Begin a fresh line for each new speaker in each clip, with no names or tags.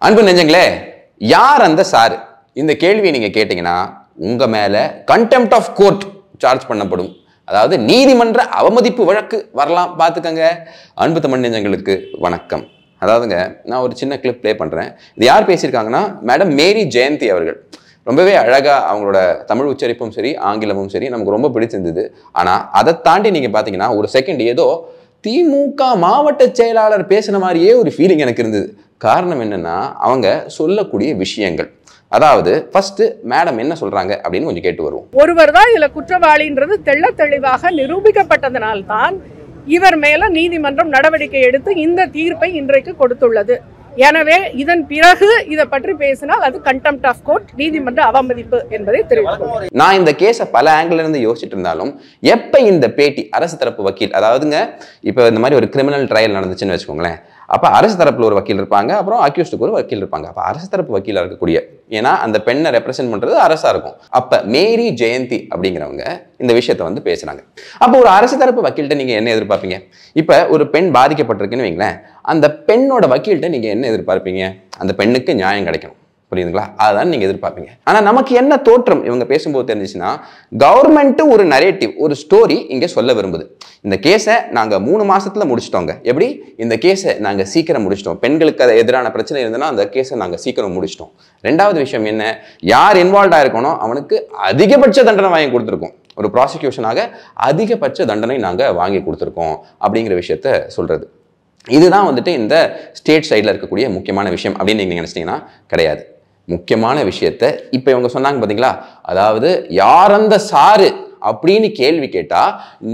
அன்பு நெஞ்சங்களே, யார் அந்த சார்? இந்த கேள்வியை நீங்க கேட்டீங்கன்னா உங்க மேல கண்டெம்ப்ட் ஆஃப் கோர்ட் சார்ஜ் பண்ணப்படும். அதாவது நீதிமன்ற அவமதிப்பு வழக்கு வரலாம், பார்த்துக்கங்க. அன்பு தமிழ் நெஞ்சங்களுக்கு வணக்கம். அதாவதுங்க, நான் ஒரு சின்ன கிளிப் ப்ளே பண்றேன். இது யார் பேசியிருக்காங்கன்னா, மேடம் மேரி ஜெயந்தி அவர்கள். ரொம்பவே அழகா அவங்களோட தமிழ் உச்சரிப்பும் சரி, ஆங்கிலமும் சரி நமக்கு ரொம்ப பிடிச்சிருந்தது. ஆனா அதை தாண்டி நீங்க பாத்தீங்கன்னா ஒரு செகண்ட் ஏதோ திமுக மாவட்ட செயலாளர் பேசின மாதிரியே ஒரு ஃபீலிங் எனக்கு இருந்தது. காரணம் என்னன்னா, அவங்க சொல்லக்கூடிய விஷயங்கள். அதாவது ஃபர்ஸ்ட் மேடம் என்ன சொல்றாங்க அப்படின்னு கொஞ்சம் கேட்டு வருவோம்.
ஒருவர் தான் இதுல குற்றவாளின்றது தெளிவாக நிரூபிக்கப்பட்டதனால்தான் இவர் மேல நீதிமன்றம் நடவடிக்கை எடுத்து இந்த தீர்ப்பை இன்றைக்கு கொடுத்துள்ளது. எனவே இதன் பிறகு இதை பற்றி பேசினால் அது கண்டெம்ப்ட் ஆஃப் கோர்ட், நீதிமன்ற அவமதிப்பு என்பதை தெரிவித்துள்ளேன்.
நான் இந்த கேஸை பல ஆங்கிள் இருந்து யோசிச்சுட்டு இருந்தாலும் எப்ப இந்த பேட்டி அரசு தரப்பு வக்கீல், அதாவதுங்க இப்ப இந்த மாதிரி ஒரு கிரிமினல் ட்ரையல் நடந்துச்சுன்னு வச்சுக்கோங்களேன், அப்ப அரசு தரப்புல ஒரு வக்கீல் இருப்பாங்க, அப்புறம் அக்யூஸ்டுக்கு ஒரு வக்கீல் இருப்பாங்க. அப்ப அரசு தரப்பு வக்கீலா இருக்கக்கூடிய, ஏன்னா அந்த பெண்ணை ரெப்ரசென்ட் பண்றது அரசா இருக்கும். அப்ப மேரி ஜெயந்தி அப்படிங்கிறவங்க இந்த விஷயத்த வந்து பேசுறாங்க. அப்போ ஒரு அரசு தரப்பு வக்கீல்கிட்ட நீங்க என்ன எதிர்பார்ப்பீங்க? இப்ப ஒரு பெண் பாதிக்கப்பட்டிருக்குன்னு வைங்களேன், அந்த பெண்ணோட வக்கீல்கிட்ட நீங்க என்ன எதிர்பார்ப்பீங்க? அந்த பெண்ணுக்கு நியாயம் கிடைக்கணும், புரியுதுங்களா? அதான் நீங்க எதிர்பார்ப்பீங்க. ஆனா நமக்கு என்ன தோற்றம் இவங்க பேசும்போது தெரிஞ்சிச்சுன்னா, கவர்மெண்ட் ஒரு நரேட்டிவ், ஒரு ஸ்டோரி இங்க சொல்ல விரும்புது. இந்த கேஸை நாங்க 3 மாசத்துல முடிச்சிட்டோங்க. எப்படி? இந்த கேஸை நாங்க சீக்கிரம் முடிச்சிட்டோம். பெண்களுக்கு அது எதிரான பிரச்சனை இருந்ததுன்னா அந்த கேஸை நாங்க சீக்கிரம் முடிச்சிட்டோம். ரெண்டாவது விஷயம் என்ன, யார் இன்வால்வ் ஆயிருக்கணும் அவனுக்கு அதிகபட்ச தண்டனை வாங்கி கொடுத்துருக்கோம். ஒரு ப்ராசிக்யூஷனாக அதிகபட்ச தண்டனை நாங்க வாங்கி கொடுத்துருக்கோம் அப்படிங்கிற விஷயத்த சொல்றது. இதுதான் வந்துட்டு இந்த ஸ்டேட் சைடில் இருக்கக்கூடிய முக்கியமான விஷயம் அப்படின்னு நீங்க நினைச்சிட்டீங்கன்னா கிடையாது. முக்கியமான விஷயத்த இப்ப இவங்க சொன்னாங்க பாத்தீங்களா, அதாவது யார் அந்த சாரு அப்படின்னு கேள்வி கேட்டா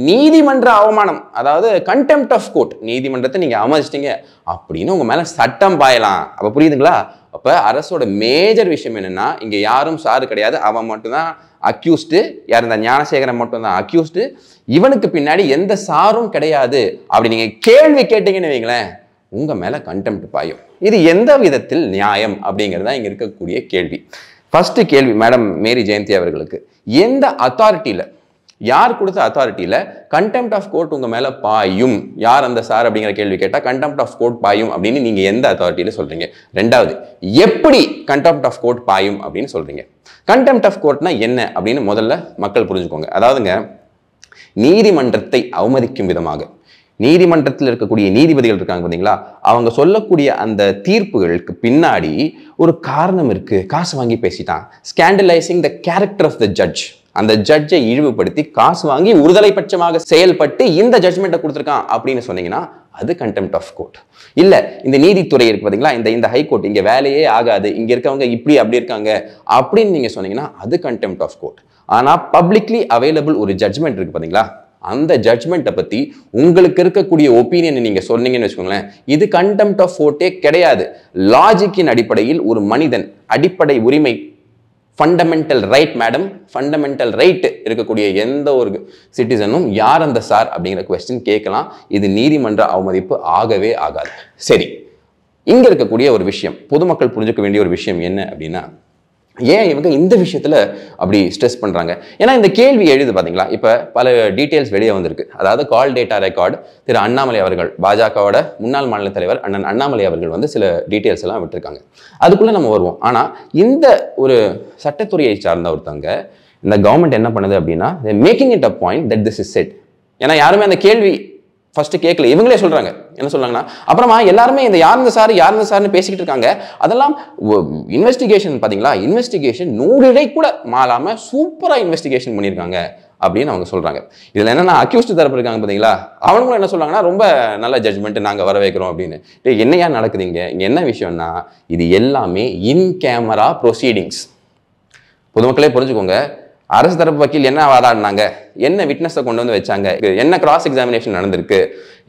நீதிமன்ற அவமானம், அதாவது கண்டெம்ப்ட் ஆஃப் கோர்ட், நீதிமன்றத்தை நீங்க அவமதிச்சிட்டீங்க அப்படின்னு உங்க மேல சட்டம் பாயலாம். அப்ப புரியுதுங்களா? அப்ப அரசோட மேஜர் விஷயம் என்னன்னா, இங்க யாரும் சாரு கிடையாது, அவன் மட்டும்தான் அக்யூஸ்டு. யார்? இந்த ஞானசேகரன் மட்டும்தான் அக்யூஸ்டு. இவனுக்கு பின்னாடி எந்த சாரும் கிடையாது அப்படி நீங்க கேள்வி கேட்டீங்கன்னு வைங்களேன், உங்க மேல கண்டெம்ப்ட் பாயும். இது எந்த விதத்தில் நியாயம் அப்படிங்கிறதா இங்க இருக்கக்கூடிய கேள்வி. ஃபர்ஸ்ட் கேள்வி மேடம் மேரி ஜெயந்தி அவர்களுக்கு, எந்த அத்தாரிட்டியில, யார் கொடுத்த அத்தாரிட்டியில கண்டெம்ப்ட் ஆஃப் கோர்ட் உங்க மேல பாயும்? யார் அந்த சார் அப்படிங்கிற கேள்வி கேட்டா கண்டெம்ப்ட் ஆஃப் கோர்ட் பாயும் அப்படின்னு நீங்க எந்த அத்தாரிட்டியில சொல்றீங்க? ரெண்டாவது, எப்படி கண்டெம்ப்ட் ஆஃப் கோர்ட் பாயும் அப்படின்னு சொல்றீங்க? கண்டெம்ப்ட் ஆஃப் கோர்ட்னா என்ன அப்படின்னு முதல்ல மக்கள் புரிஞ்சுக்கோங்க. அதாவதுங்க, நீதிமன்றத்தை அவமதிக்கும் விதமாக நீதிமன்றத்தில் இருக்கக்கூடிய நீதிபதிகள் இருக்காங்க பார்த்தீங்களா, அவங்க சொல்லக்கூடிய அந்த தீர்ப்புகளுக்கு பின்னாடி ஒரு காரணம் இருக்கு. காசு வாங்கி பேசிட்டான், scandalising the character of the judge. அந்த ஜட்ஜை இழிவுபடுத்தி காசு வாங்கி ஒருதலை பட்சமாக செயல்பட்டு இந்த ஜட்ஜ்மெண்ட்டை கொடுத்துருக்கான் அப்படின்னு சொன்னீங்கன்னா அது கண்டெம்ப்ட் ஆஃப் கோர்ட். இல்ல இந்த நீதித்துறை இருக்கு பாத்தீங்களா, இந்த ஹைகோர்ட் இங்க வேலையே ஆகாது, இங்க இருக்கவங்க இப்படி அப்படி இருக்காங்க அப்படின்னு நீங்க சொன்னீங்கன்னா அது கண்டெம்ப்ட் ஆஃப் கோர்ட். ஆனா பப்ளிக்லி அவைலபிள் ஒரு ஜட்ஜ்மெண்ட் இருக்கு பாத்தீங்களா, அந்த ஜட்ஜ்மெண்ட்டை பத்தி உங்களுக்கு இருக்கக்கூடிய ஒப்பீனியன் நீங்க சொன்னீங்கன்னு வச்சுக்கோங்களேன், இது கண்டெம்ப்ட் ஆஃப் கோர்ட்டே கிடையாது. லாஜிக்கின் அடிப்படையில் ஒரு மனிதன் அடிப்படை உரிமை, fundamental right madam, fundamental right இருக்கக்கூடிய எந்த ஒரு சிட்டிசனும் யார் அந்த சார் அப்படிங்கிற கொஸ்டின் கேட்கலாம். இது நீதிமன்ற அவமதிப்பு ஆகவே ஆகாது. சரி, இங்க இருக்கக்கூடிய ஒரு விஷயம், பொதுமக்கள் புரிஞ்சுக்க வேண்டிய ஒரு விஷயம் என்ன அப்படின்னா, ஏன் இவங்க இந்த விஷயத்துல அப்படி ஸ்ட்ரெஸ் பண்றாங்க? ஏன்னா இந்த கேள்வி எழுது பாத்தீங்களா, இப்ப பல டீடைல்ஸ் வெளியே வந்திருக்கு. அதாவது கால் டேட்டா ரெக்கார்டு திரு அண்ணாமலை அவர்கள், பாஜகவோட முன்னாள் மாநில தலைவர் அண்ணன் அண்ணாமலை அவர்கள் வந்து சில டீடைல்ஸ் எல்லாம் விட்டுருக்காங்க. அதுக்குள்ள நம்ம வருவோம். ஆனா இந்த ஒரு சட்டத்துறையை சார்ந்த ஒருத்தவங்க, இந்த கவர்மெண்ட் என்ன பண்ணுது அப்படின்னா, making it a point that this is set. ஏன்னா யாருமே அந்த கேள்வி ஃபர்ஸ்ட் கேட்கல, இவங்களே சொல்றாங்க. என்ன சொல்றாங்கன்னா, அப்புறமா எல்லாருமே இந்த யாருந்த சார்னு பேசிக்கிட்டு இருக்காங்க. அதெல்லாம் இன்வெஸ்டிகேஷன் பாத்தீங்களா, இன்வெஸ்டிகேஷன் 100 கூட மாறாம சூப்பரா இன்வெஸ்டிகேஷன் பண்ணியிருக்காங்க அப்படின்னு அவங்க சொல்றாங்க. இதுல என்னன்னா அக்யூஸ்ட் தரப்பு இருக்காங்க பாத்தீங்களா, அவங்களும் என்ன சொல்றாங்கன்னா, ரொம்ப நல்ல ஜட்ஜ்மெண்ட் நாங்க வர வைக்கிறோம் அப்படின்னு. என்னையா நடக்குதுங்க இங்க? என்ன விஷயம்னா, இது எல்லாமே இன் கேமரா ப்ரொசீடிங்ஸ். பொதுமக்களே புரிஞ்சுக்கோங்க. அரசு தரப்பு வக்கீல் என்ன வாதாடினாங்க, என்ன விட்னஸை கொண்டு வந்து வச்சாங்க, என்ன கிராஸ் எக்ஸாமினேஷன் நடந்திருக்கு,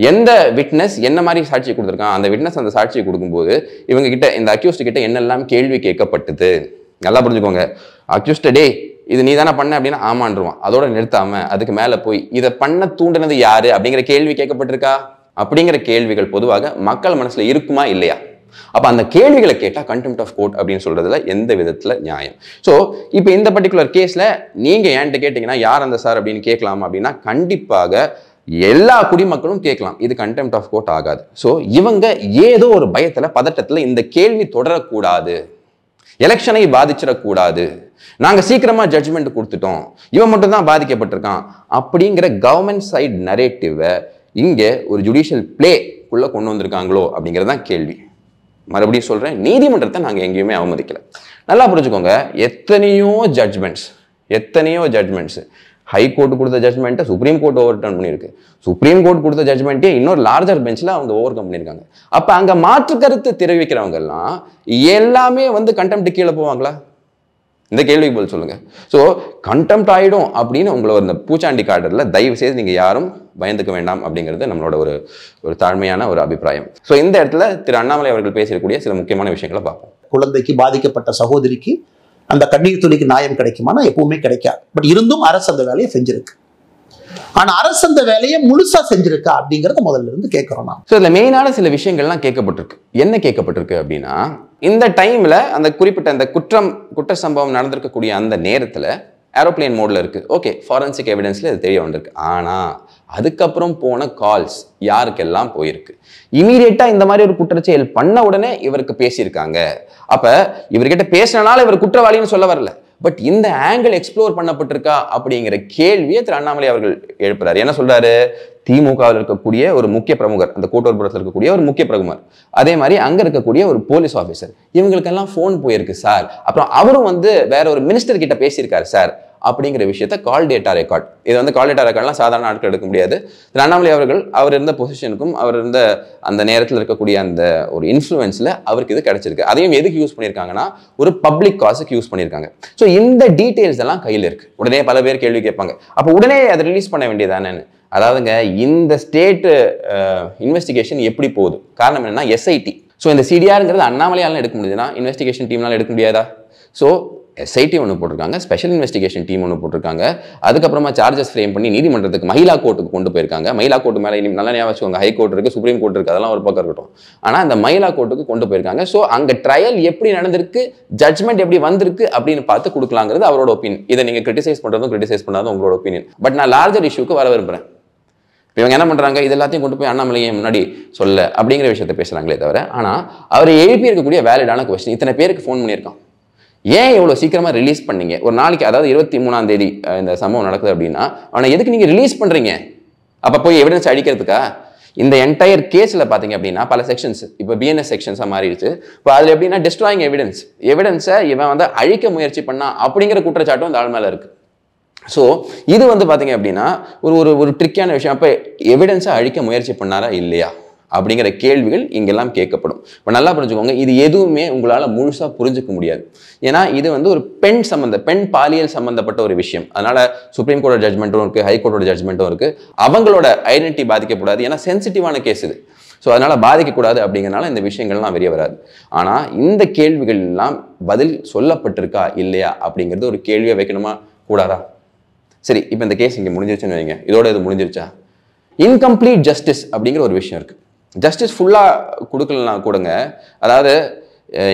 எந்த விட்னஸ் என்ன மாதிரி சாட்சி கொடுத்துருக்கான், அந்த விட்னஸ் அந்த சாட்சியை கொடுக்கும்போது இவங்க கிட்ட, இந்த அக்யூஸ்ட் கிட்ட என்னெல்லாம் கேள்வி கேட்கப்பட்டது, நல்லா புரிஞ்சுக்கோங்க. அக்யூஸ்ட் டே இது நீ தானே பண்ண அப்படின்னா ஆமான்றுவான். அதோட நிறுத்தாம அதுக்கு மேல போய் இதை பண்ண தூண்டினது யாரு அப்படிங்கிற கேள்வி கேட்கப்பட்டிருக்கா அப்படிங்கிற கேள்விகள் பொதுவாக மக்கள் மனசுல இருக்குமா இல்லையா? அப்ப அந்த கேள்விகளை கேட்டா கண்டெம்ப்ட் ஆஃப் கோர்ட் அப்படின்னு சொல்றதுல எந்த விதத்துல நியாயம்? சோ இப்போ இந்த பர்டிகுலர் கேஸ்ல நீங்க என்கிட்ட கேட்டீங்கன்னா யார் அந்த சார் அப்படின்னு கேட்கலாம் அப்படின்னா, கண்டிப்பாக எல்லா குடிமக்களும் கேட்கலாம். இது கண்டெம்ட் ஆஃப் கோர்ட் ஆகாது. ஸோ இவங்க ஏதோ ஒரு பயத்துல பதட்டத்துல இந்த கேள்வி தொடரக்கூடாது, எலெக்ஷனை பாதிச்சிடக்கூடாது, நாங்க சீக்கிரமா ஜட்ஜ்மெண்ட் கொடுத்துட்டோம், இவன் மட்டும் தான் பாதிக்கப்பட்டிருக்கான் அப்படிங்கிற கவர்மெண்ட் சைட் நரேட்டிவை இங்க ஒரு ஜுடிஷியல் பிளேக்குள்ள கொண்டு வந்திருக்காங்களோ அப்படிங்கிறதான் கேள்வி. மறுபடியும் சொல்றேன், நீதிமன்றத்தை நாங்க எங்கேயுமே அவமதிக்கல. நல்லா புரிஞ்சுக்கோங்க, எத்தனையோ ஜட்ஜ்மெண்ட்ஸ் ஹைகோர்ட் கொடுத்த ஜட்ஜ்மெண்ட்டை சுப்ரீம் கோர்ட் ஓவர் டர்ன் பண்ணியிருக்கு. சுப்ரீம் கோர்ட் கொடுத்த ஜட்ஜ்மெண்ட்டே இன்னொரு லார்ஜர் பெஞ்சில் அவங்க ஓவர் கம் பண்ணியிருக்காங்க. அப்போ அங்கே மாற்று கருத்து தெரிவிக்கிறவங்க எல்லாம் எல்லாமே வந்து கண்டெம்ட் கீழே போவாங்களா? இந்த கேள்விக்கு பதில் சொல்லுங்க. ஸோ கண்டெம்ட் ஆயிடும் அப்படின்னு உங்களோட இந்த பூச்சாண்டி கார்டரில் தயவு செய்து நீங்கள் யாரும் பயந்துக்க வேண்டாம் அப்படிங்கிறது நம்மளோட ஒரு தாழ்மையான ஒரு அபிப்பிராயம். ஸோ இந்த இடத்துல திரு அண்ணாமலை அவர்கள் பேசக்கூடிய சில முக்கியமான விஷயங்களை பார்ப்போம்.
குழந்தைக்கு பாதிக்கப்பட்ட சகோதரிக்கு அந்த கண்ணீர் துளிக்கு நியாயம் கிடைக்குமானா எப்பவுமே கிடைக்காது. பட் இருந்தும் அரசு அந்த வேலையை செஞ்சிருக்கு. ஆனா அரசு அந்த வேலையை முழுசா செஞ்சிருக்கா அப்படிங்கறத முதல்ல இருந்து கேட்கிறோம். நான்
இதுல மெயினான சில விஷயங்கள்லாம் கேட்கப்பட்டிருக்கு. என்ன கேட்கப்பட்டிருக்கு அப்படின்னா, இந்த டைம்ல அந்த குறிப்பிட்ட அந்த குற்ற சம்பவம் நடந்திருக்கக்கூடிய அந்த நேரத்துல ஏரோப்ளேன் மோட்ல இருக்கு. ஓகே, ஃபாரன்சிக் எவிடன்ஸ்ல இது தெரிய வந்திருக்கு. ஆனா அதுக்கப்புறம் போன கால்ஸ் யாருக்கெல்லாம் போயிருக்கு, இமீடியட்டா இந்த மாதிரி ஒரு குற்றச்செயல் பண்ண உடனே இவருக்கு பேசியிருக்காங்க. அப்ப இவர்கிட்ட பேசினால இவர் குற்றவாளின்னு சொல்ல வரல, பட் இந்த ஆங்கிள் எக்ஸ்ப்ளோர் பண்ணப்பட்டிருக்கா அப்படிங்கிற கேள்வியை திரு அண்ணாமலை அவர்கள் எழுப்புறாரு. என்ன சொல்றாரு, திமுகவில் இருக்கக்கூடிய ஒரு முக்கிய பிரமுகர், அந்த கூட்டூர்புரத்தில் இருக்கக்கூடிய ஒரு முக்கிய பிரமுகர், அதே மாதிரி அங்க இருக்கக்கூடிய ஒரு போலீஸ் ஆஃபீஸர், இவங்களுக்கெல்லாம் போன் போயிருக்கு சார், அப்புறம் அவரும் வந்து வேற ஒரு மினிஸ்டர் கிட்ட பேசியிருக்காரு சார் அப்படிங்கிற விஷயத்த கால் டேட்டா ரெக்கார்ட். இது வந்து கால் டேட்டா ரெக்கார்ட்லாம் சாதாரண ஆட்கள் எடுக்க முடியாது. திரு அண்ணாமலை அவர்கள் அவர் இருந்த பொசிஷனுக்கும் அவர் இருந்த அந்த நேரத்தில் இருக்கக்கூடிய அந்த ஒரு இன்ஃப்ளூயன்ஸ்ல அவருக்கு இது கிடைச்சிருக்கு. அதையும் எதுக்கு யூஸ் பண்ணியிருக்காங்கன்னா, ஒரு பப்ளிக் காசுக்கு யூஸ் பண்ணியிருக்காங்க. ஸோ இந்த டீட்டெயில்ஸ் எல்லாம் கையில் இருக்கு. உடனே பல பேர் கேள்வி கேட்பாங்க, அப்போ உடனே அதை ரிலீஸ் பண்ண வேண்டியதானு. அதாவதுங்க, இந்த ஸ்டேட் இன்வெஸ்டிகேஷன் எப்படி போகுது, காரணம் என்னன்னா எஸ்ஐடி. ஸோ இந்த சிடிஆருங்கிறது அண்ணாமலையால எடுக்க முடியுதுன்னா இன்வெஸ்டிகேஷன் டீம்னால எடுக்க முடியாதா? ஸோ எஸ்ஐடி ஒன்று போட்டிருக்காங்க, ஸ்பெஷல் இன்வெஸ்டிகேஷன் டீம் ஒன்று போட்டிருக்காங்க. அதுக்கப்புறமா சார்ஜஸ் ஃப்ரேம் பண்ணி நீதிமன்றத்துக்கு மகிழா கோர்ட்டுக்கு கொண்டு போயிருக்காங்க. மகிழா கோர்ட்டு மேலே நல்லா ஞாபகம் வச்சுக்கோங்க, ஹை கோர்ட் இருக்கு, சுப்ரீம் கோர்ட் இருக்கு, அதெல்லாம் ஒரு பக்கம் இருக்கட்டும். ஆனால் அந்த மகிழா கோர்ட்டுக்கு கொண்டு போயிருக்காங்க. ஸோ அங்கே ட்ரையல் எப்படி நடந்திருக்கு, ஜட்மெண்ட் எப்படி வந்திருக்கு அப்படின்னு பார்த்து கொடுக்கலாங்கிறது அவரோட ஒப்பீனியன். இதை நீங்கள் கிரிட்டிசைஸ் பண்ணாதும் உங்களோட ஒப்பீனியன். பட் நான் லார்ஜர் இஷ்யூக்கு வர விரும்புகிறேன். இவங்க என்ன பண்றாங்க, இது எல்லாத்தையும் கொண்டு போய் அண்ணாமலையை முன்னாடி சொல்ல அப்படிங்கிற விஷயத்த பேசுறாங்களே தவிர, ஆனா அவர் எழுப்பி இருக்கக்கூடிய வேலிடான கொஸ்டின், இத்தனை பேருக்கு ஃபோன் பண்ணியிருக்கான், ஏன் இவ்வளோ சீக்கிரமா ரிலீஸ் பண்ணீங்க? ஒரு நாளைக்கு, அதாவது 23ஆம் தேதி இந்த சம்பவம் நடக்குது அப்படின்னா அவனை எதுக்கு நீங்க ரிலீஸ் பண்றீங்க? அப்ப போய் எவிடன்ஸ் அழிக்கிறதுக்கா? இந்த என்டையர் கேஸ்ல பாத்தீங்க அப்படின்னா பல செக்ஷன்ஸ் இப்போ பிஎன்எஸ் செக்ஷன்ஸா மாறிடுச்சு. இப்போ அதுல எப்படின்னா டெஸ்ட்ராயிங் எவிடன்ஸை இவன் வந்து அழிக்க முயற்சி பண்ணா அப்படிங்கிற குற்றச்சாட்டும் அந்த ஆள் மேல இருக்கு. ஸோ இது வந்து பார்த்தீங்க அப்படின்னா ஒரு ட்ரிக்கான விஷயம். அப்போ எவிடன்ஸை அழிக்க முயற்சி பண்ணாரா இல்லையா அப்படிங்கிற கேள்விகள் இங்கெல்லாம் கேட்கப்படும். இப்போ நல்லா புரிஞ்சுக்கோங்க, இது எதுவுமே உங்களால் முழுசாக புரிஞ்சுக்க முடியாது. ஏன்னா இது வந்து ஒரு பெண் பாலியல் சம்பந்தப்பட்ட ஒரு விஷயம். அதனால சுப்ரீம் கோர்ட்டோட ஜட்மெண்ட்டும் இருக்குது, ஹைகோர்ட்டோட ஜட்மெண்ட்டும் இருக்குது. அவங்களோட ஐடென்டிட்டி பாதிக்கக்கூடாது, ஏன்னா சென்சிட்டிவான கேஸ் இது. ஸோ அதனால் பாதிக்கக்கூடாது அப்படிங்கிறனால இந்த விஷயங்கள்லாம் வெளியே வராது. ஆனால் இந்த கேள்விகள் எல்லாம் பதில் சொல்லப்பட்டிருக்கா இல்லையா அப்படிங்கிறது ஒரு கேள்வியை வைக்கணுமா கூடாதா? சரி, இப்போ இந்த கேஸ் இங்கே முடிஞ்சிருச்சுன்னு வைங்க, இதோட இது முடிஞ்சிருச்சா? இன்கம்ப்ளீட் ஜஸ்டிஸ் அப்படிங்கிற ஒரு விஷயம் இருக்குது. ஜஸ்டிஸ் ஃபுல்லாக கொடுக்கலனா கூடங்க, அதாவது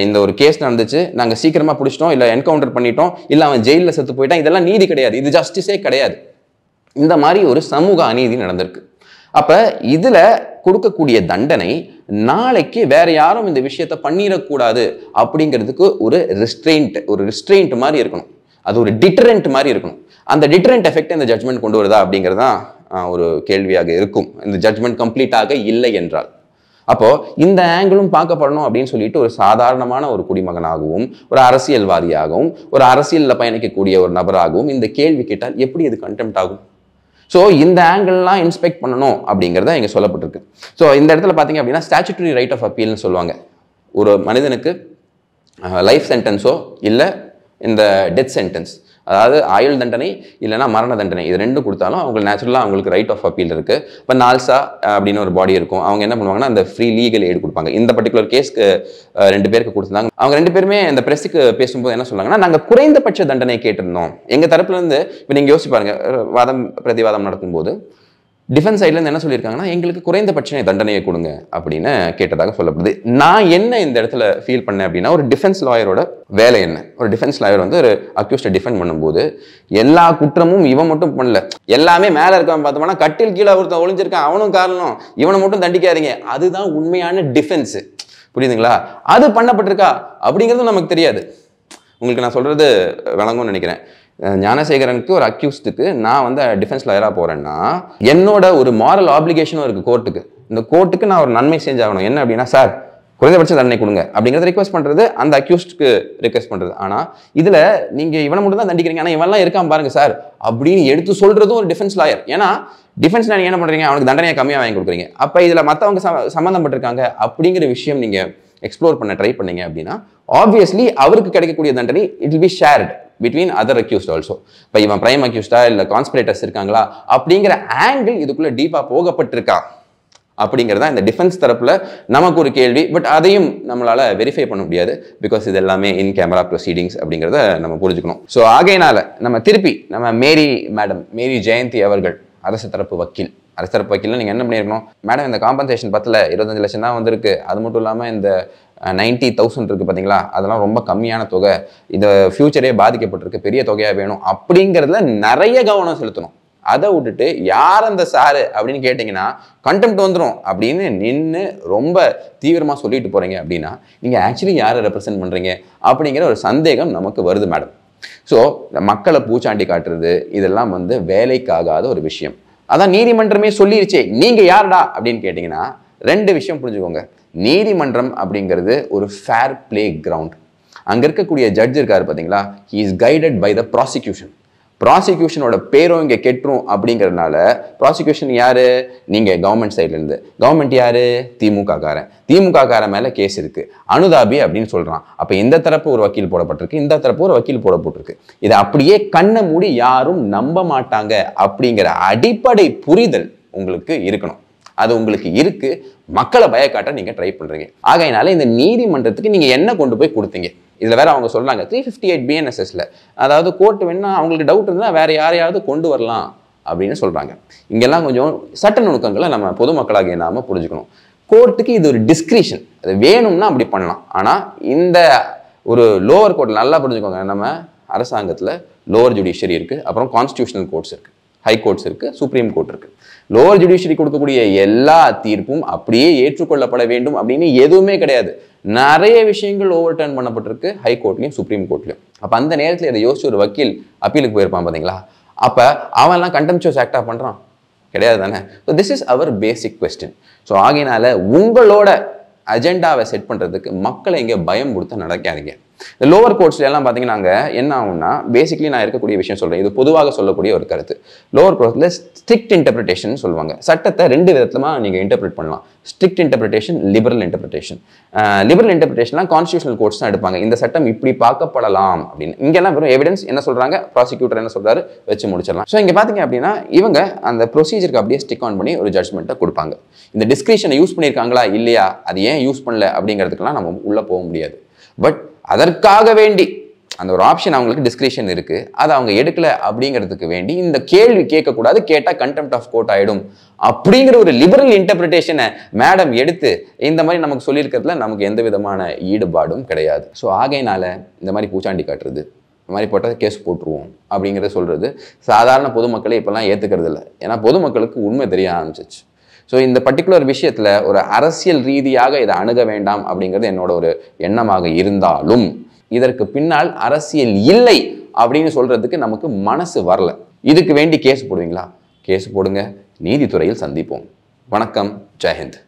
இந்த ஒரு கேஸ் நடந்துச்சு, நாங்கள் சீக்கிரமாக பிடிச்சிட்டோம், இல்லை என்கவுண்டர் பண்ணிட்டோம், இல்லை அவன் ஜெயிலில் செத்து போயிட்டான், இதெல்லாம் நீதி கிடையாது, இது ஜஸ்டிஸே கிடையாது. இந்த மாதிரி ஒரு சமூக அநீதி நடந்திருக்கு. அப்போ இதில் கொடுக்கக்கூடிய தண்டனை நாளைக்கு வேற யாரும் இந்த விஷயத்த பண்ணிடக்கூடாது அப்படிங்கிறதுக்கு ஒரு ரிஸ்ட்ரெயின்ட் மாதிரி இருக்கணும். அது ஒரு டிட்டரண்ட் மாதிரி இருக்கணும். அந்த டிட்டரண்ட் எஃபெக்ட் இந்த ஜட்மெண்ட் கொண்டு வருதா அப்படிங்கிறதான் ஒரு கேள்வியாக இருக்கும், இந்த ஜட்மெண்ட் கம்ப்ளீட்டாக இல்லை என்றால். அப்போ இந்த ஆங்கிளும் பார்க்கப்படணும் அப்படின்னு சொல்லிட்டு ஒரு சாதாரணமான ஒரு குடிமகனாகவும் ஒரு அரசியல்வாதியாகவும் ஒரு அரசியலில் பயணிக்கக்கூடிய ஒரு நபராகவும் இந்த கேள்வி கேட்டால் எப்படி இது கண்டெம்ட் ஆகும்? ஸோ இந்த ஆங்கிள்லாம் இன்ஸ்பெக்ட் பண்ணணும் அப்படிங்கிறத இங்கே சொல்லப்பட்டிருக்கு. ஸோ இந்த இடத்துல பார்த்தீங்க அப்படின்னா ஸ்டாச்சுட்டரி ரைட் ஆஃப் அப்பீல்னு சொல்லுவாங்க. ஒரு மனிதனுக்கு லைஃப் சென்டென்ஸோ இல்லை இந்த டெத் சென்டென்ஸ், அதாவது ஆயுள் தண்டனை இல்லைனா மரண தண்டனை, இது ரெண்டும் கொடுத்தாலும் அவங்களுக்கு நேச்சுரலாக அவங்களுக்கு ரைட் ஆஃப் அப்பீல் இருக்குது. இப்போ நால்சா அப்படின்னு ஒரு பாடி இருக்கும், அவங்க என்ன பண்ணுவாங்கன்னா அந்த ஃப்ரீ லீகல் எய்டு கொடுப்பாங்க. இந்த பர்டிகுலர் கேஸ்க்கு 2 பேருக்கு கொடுத்துருந்தாங்க. அவங்க 2 பேருமே இந்த பிரஸுக்கு பேசும்போது என்ன சொன்னாங்கன்னா, நாங்கள் குறைந்தபட்ச தண்டனை கேட்டிருந்தோம் எங்கள் தரப்புலேருந்து. இப்போ நீங்கள் யோசிச்சு பாருங்க, வாதம் பிரதிவாதம் நடக்கும்போது டிஃபென்ஸ் சைட்லேருந்து என்ன சொல்லியிருக்காங்கன்னா எங்களுக்கு குறைந்தபட்ச தண்டனையை கொடுங்க அப்படின்னு கேட்டதாக சொல்லப்படுது. நான் என்ன இந்த இடத்துல ஃபீல் பண்ணேன் அப்படின்னா, ஒரு டிஃபென்ஸ் லாயரோட வேலை என்ன? ஒரு டிஃபென்ஸ் லாயர் வந்து ஒரு அக்யூஸ்டை டிஃபெண்ட் பண்ணும்போது எல்லா குற்றமும் இவன் மட்டும் பண்ணல, எல்லாமே மேலே இருக்கவன் பார்த்தோம்னா கட்டில் கீழே ஒருத்தன் ஒளிஞ்சிருக்கான் அவனும் காரணம், இவனை மட்டும் தண்டிக்காதீங்க, அதுதான் உண்மையான டிஃபென்ஸு. புரியுதுங்களா? அது பண்ணப்பட்டிருக்கா அப்படிங்கிறது நமக்கு தெரியாது. உங்களுக்கு நான் சொல்றது விளங்கும்னு நினைக்கிறேன். ஞானசேகரனுக்கு ஒரு அக்யூஸ்டுக்கு நான் வந்து டிஃபென்ஸ் லாயராக போகிறேன்னா என்னோட ஒரு மாரல் ஆப்ளிகேஷனும் இருக்குது கோர்ட்டுக்கு. இந்த கோர்ட்டுக்கு நான் ஒரு நன்மை செஞ்சாகணும். என்ன அப்படின்னா, சார் குறைந்தபட்ச தண்டனை கொடுங்க அப்படிங்கிறத ரிக்வஸ்ட் பண்ணுறது, அந்த அக்யூஸ்டுக்கு ரிக்வஸ்ட் பண்ணுறது. ஆனால் இதில் நீங்கள் இவனை மட்டும் தான் தண்டிக்கிறீங்க, ஆனால் இவன்லாம் இருக்கான் பாருங்க சார் அப்படின்னு எடுத்து சொல்கிறதும் ஒரு டிஃபென்ஸ் லாயர். ஏன்னா டிஃபென்ஸ் நீங்கள் என்ன பண்ணுறீங்க, அவனுக்கு தண்டனையை கம்மியாக வாங்கி கொடுக்குறீங்க. அப்போ இதில் மற்றவங்க சம்மந்தப்பட்டிருக்காங்க அப்படிங்கிற விஷயம் நீங்கள் எக்ஸ்ப்ளோர் பண்ண ட்ரை பண்ணீங்க அப்படின்னா ஆப்வியஸ்லி அவருக்கு கிடைக்கக்கூடிய தண்டனை it will be shared between other accused also. இப்போ இவன் பிரைம் அக்யூஸ்டா இல்லை கான்ஸ்பிரேட்டர்ஸ் இருக்காங்களா அப்படிங்கிற ஆங்கிள் இதுக்குள்ளே டீப்பாக போகப்பட்டிருக்கா அப்படிங்கிறதா இந்த டிஃபென்ஸ் தரப்புல நமக்கு ஒரு கேள்வி. பட் அதையும் நம்மளால வெரிஃபை பண்ண முடியாது, பிகாஸ் இது எல்லாமே இன் கேமரா ப்ரொசீடிங்ஸ் அப்படிங்கிறத நம்ம புரிஞ்சுக்கணும். ஸோ ஆகையினால நம்ம மேரி ஜெயந்தி அவர்கள் அரசு தரப்பு வக்கீல். அரசு தரப்பு வக்கீல்னா நீங்கள் என்ன பண்ணியிருக்கணும், மேடம் இந்த காம்பன்சேஷன் 25 லட்சம் தான் வந்திருக்கு, அது மட்டும் இல்லாமல் இந்த 90,000 இருக்குது பார்த்தீங்களா, அதெல்லாம் ரொம்ப கம்மியான தொகை, இந்த ஃபியூச்சரே பாதிக்கப்பட்டிருக்கு, பெரிய தொகையாக வேணும் அப்படிங்கிறதுல நிறைய கவனம் செலுத்தணும். அதை விட்டுட்டு யார் அந்த சாரு அப்படின்னு கேட்டிங்கன்னா கண்டெம்ட் வந்துடும் அப்படின்னு நின்று ரொம்ப தீவிரமாக சொல்லிட்டு போகிறீங்க அப்படின்னா நீங்கள் ஆக்சுவலி யாரை ரெப்ரசென்ட் பண்ணுறீங்க அப்படிங்கிற ஒரு சந்தேகம் நமக்கு வருது மேடம். ஸோ மக்களை பூச்சாண்டி காட்டுறது இதெல்லாம் வந்து வேலைக்காகாத ஒரு விஷயம். அதான் நீதிமன்றமே சொல்லிருச்சே, நீங்கள் யாருடா அப்படின்னு கேட்டிங்கன்னா 2 விஷயம் புரிஞ்சுக்கோங்க. நீதிமன்றம் அப்படிங்கிறது ஒரு ஃபேர் பிளே கிரவுண்ட். அங்கே இருக்கக்கூடிய ஜட்ஜ் இருக்காரு பார்த்தீங்களா, he is guided by the prosecution. ப்ராசிக்யூஷனோட பேரும் இங்கே கெட்டுரும் அப்படிங்கிறதுனால ப்ராசிக்யூஷன் யாரு, நீங்கள் கவர்மெண்ட் சைட்லேருந்து. கவர்மெண்ட் யாரு, திமுக காரன் மேலே கேஸ் இருக்குது, அனுதாபி அப்படின்னு சொல்கிறான். அப்போ இந்த தரப்பு ஒரு வக்கீல் போடப்பட்டிருக்கு, இந்த தரப்பு ஒரு வக்கீல் போடப்பட்டிருக்கு. இதை அப்படியே கண்ணை மூடி யாரும் நம்ப மாட்டாங்க அப்படிங்கிற அடிப்படை புரிதல் உங்களுக்கு இருக்கணும். அது உங்களுக்கு இருக்கு, மக்களை பயக்காட்ட நீங்கள் ட்ரை பண்ணுறீங்க. ஆகையினால இந்த நீதிமன்றத்துக்கு நீங்கள் என்ன கொண்டு போய் கொடுத்தீங்க? இதில் வேற அவங்க சொல்கிறாங்க 358 BNSSல, அதாவது கோர்ட் வேணா அவங்களுக்கு டவுட் இருந்தால் வேற யாரையாவது கொண்டு வரலாம் அப்படின்னு சொல்கிறாங்க. இங்கெல்லாம் கொஞ்சம் சட்ட நுணுக்கங்களை நம்ம பொதுமக்களாக நாம புரிஞ்சுக்கணும். கோர்ட்டுக்கு இது ஒரு டிஸ்கிரிஷன், அது வேணும்னா அப்படி பண்ணலாம். ஆனால் இந்த ஒரு லோவர் கோர்ட் நல்லா புரிஞ்சுக்கோங்க, நம்ம அரசாங்கத்தில் லோவர் ஜுடிஷியரி இருக்குது, அப்புறம் கான்ஸ்டியூஷனல் கோர்ட்ஸ் இருக்குது, ஹை கோர்ட்ஸ் இருக்குது, சுப்ரீம் கோர்ட் இருக்குது. லோவர் ஜுடிஷியரி கொடுக்கக்கூடிய எல்லா தீர்ப்பும் அப்படியே ஏற்றுக்கொள்ளப்பட வேண்டும் அப்படின்னு எதுவுமே கிடையாது. நிறைய விஷயங்கள் ஓவர் டர்ன் பண்ணப்பட்டிருக்கு ஹை கோர்ட்லையும் சுப்ரீம் கோர்ட்லையும். அப்போ அந்த நேரத்தில் இதை யோசிச்சு ஒரு வக்கீல் அப்பீலுக்கு போயிருப்பான் பார்த்தீங்களா, அப்போ அவன்லாம் கண்டெம்ப்சுவஸ் ஆக்டாக பண்ணுறான் கிடையாது தானே. So this is our basic question. So ஆகையினால உங்களோட அஜெண்டாவை செட் பண்ணுறதுக்கு மக்களை இங்கே பயம் கொடுத்து நடக்காதீங்க. இந்த லோவர் கோர்ட்ஸ்ல எல்லாம் பார்த்தீங்கன்னா என்ன ஆகும்னா, பேசிக்கலி நான் இருக்கக்கூடிய விஷயம் சொல்கிறேன், இது பொதுவாக சொல்லக்கூடிய ஒரு கருத்து. லோவர் கோர்ட்ஸில் ஸ்ட்ரிக்ட் இன்டர்பிரிட்டேஷன் சொல்லுவாங்க. சட்டத்தை 2 விதமாக நீங்கள் இன்டர்பிரேட் பண்ணலாம். Strict interpretation, liberal interpretation. லிபரல் இன்டர்பிரிட்டேஷன்லாம் கான்ஸ்டியூஷனல் கோர்ட்ஸ் தான் எடுப்பாங்க. இந்த சட்டம் இப்படி பார்க்கப்படலாம் அப்படின்னு. இங்கெல்லாம் வெறும் எவிடன்ஸ் என்ன சொல்கிறாங்க, ப்ராசிக்யூட்டர் என்ன சொல்கிறாரு வச்சு முடிச்சிடலாம். ஸோ இங்கே பார்த்தீங்க அப்படின்னா இவங்க அந்த ப்ரொசீஜருக்கு அப்படியே ஸ்டிக் ஆன் பண்ணி ஒரு ஜட்மெண்ட்டை கொடுப்பாங்க. இந்த டிஸ்கிரிஷனை யூஸ் பண்ணியிருக்காங்களா இல்லையா, அது ஏன் யூஸ் பண்ணல அப்படிங்கிறதுக்கெல்லாம் நம்ம உள்ளே போக முடியாது. பட் அதற்காக வேண்டி அந்த ஒரு ஆப்ஷன் அவங்களுக்கு டிஸ்கிரிஷன் இருக்கு, அதை அவங்க எடுக்கல அப்படிங்கிறதுக்கு வேண்டி இந்த கேள்வி கேட்கக்கூடாது, கேட்டால் கண்டெம்ப்ட் ஆஃப் கோர்ட் ஆயிடும் அப்படிங்கிற ஒரு லிபரல் இன்டர்பிரிட்டேஷனை மேடம் எடுத்து இந்த மாதிரி நமக்கு சொல்லியிருக்கிறதுல நமக்கு எந்த விதமான ஈடுபாடும் கிடையாது. ஸோ ஆகையினால இந்த மாதிரி பூச்சாண்டி காட்டுறது, இந்த மாதிரி போட்டால் கேஸ் போட்டுருவோம் அப்படிங்கிறத சொல்றது சாதாரண பொதுமக்களே இப்பெல்லாம் ஏற்றுக்கிறது இல்லை. ஏன்னா பொதுமக்களுக்கு உண்மை தெரிய ஆரம்பிச்சிச்சு. ஸோ இந்த பர்டிகுலர் விஷயத்தில் ஒரு அரசியல் ரீதியாக இதை அணுக வேண்டாம் அப்படிங்கிறது என்னோட ஒரு எண்ணமாக இருந்தாலும் இதற்கு பின்னால் அரசியல் இல்லை அப்படின்னு சொல்றதுக்கு நமக்கு மனசு வரல. இதுக்கு வேண்டி கேஸ் போடுவீங்களா? கேஸ் போடுங்க, நீதித்துறையில் சந்திப்போம். வணக்கம், ஜெயஹிந்த்.